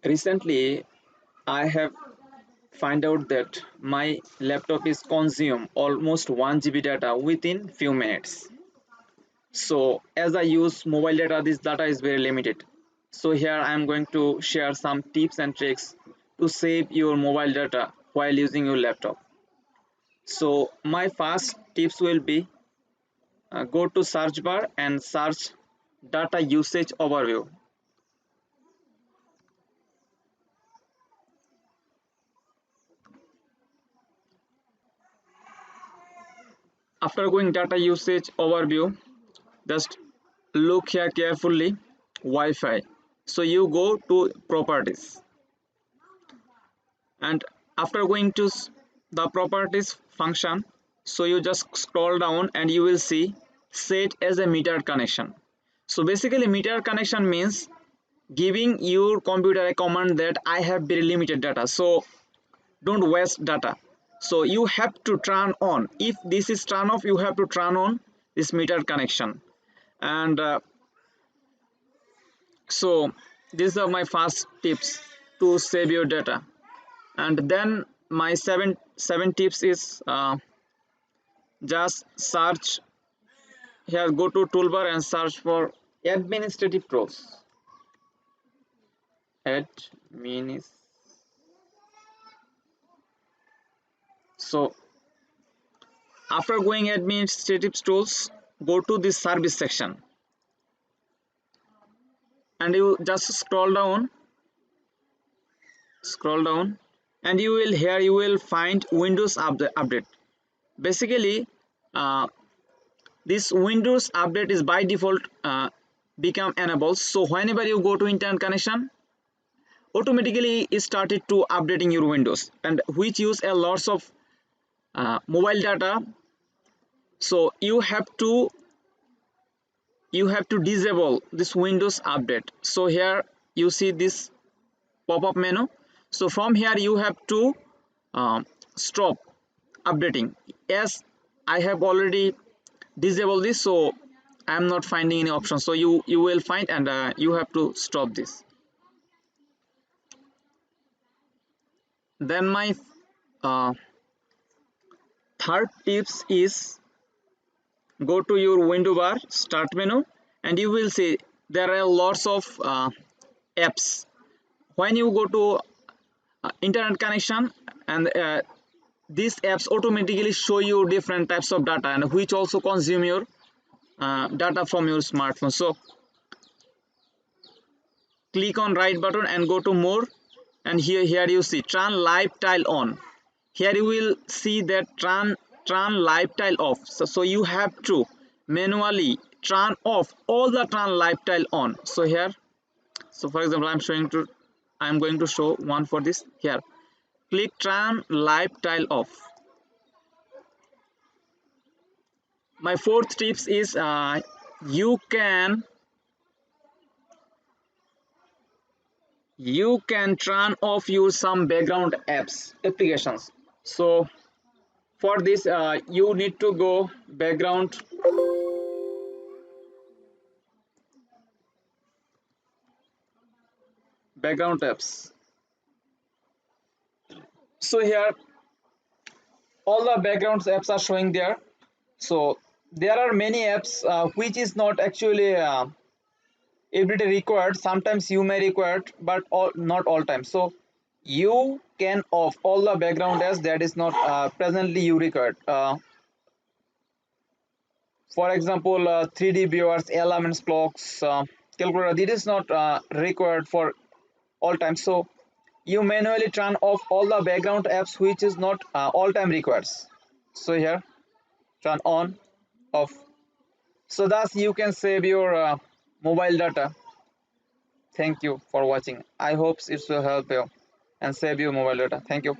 Recently, I have find out that my laptop is consume almost 1 GB data within few minutes. So as I use mobile data, this data is very limited. So here I am going to share some tips and tricks to save your mobile data while using your laptop. So my first tips will be go to search bar and search data usage overview. After going data usage overview, just look here carefully Wi-Fi. So you go to properties, and after going to the properties function, so you just scroll down and you will see set as a meter connection. So basically meter connection means giving your computer a command that I have very limited data, so don't waste data. So you have to turn on, if this is turn off, you have to turn on this meter connection. And so these are my first tips to save your data. And then my seven tips is just search here, go to toolbar and search for administrative tools. Adminis so after going administrative tools, go to the service section and you just scroll down, and you will here you will find Windows update. Basically this Windows update is by default become enabled, so whenever you go to internet connection, automatically it started to updating your Windows, and which use a lots of mobile data. So you have to disable this Windows update. So here you see this pop-up menu. So from here you have to stop updating, as I have already disabled this, so I am not finding any option. So you will find, and you have to stop this. Then my uh, third tips is go to your window bar start menu, and you will see there are lots of apps. When you go to internet connection, and these apps automatically show you different types of data, and which also consume your data from your smartphone. So click on right button and go to more, and here you see turn live tile on. Here you will see that turn live tile off. So you have to manually turn off all the turn live tile on. So here, so for example, I'm going to show one for this. Here click turn live tile off. My fourth tips is you can turn off your some background applications. So for this you need to go background apps. So here all the background apps are showing there. So there are many apps which is not actually everyday required. Sometimes you may require it, but not all time. So you can off all the background apps that is not presently you required. For example, 3D viewers, elements, blocks, calculator. This is not required for all time. So you manually turn off all the background apps which is not all time requires. So here turn on, off. So thus you can save your mobile data. Thank you for watching. I hope it will help you and save your mobile data. Thank you.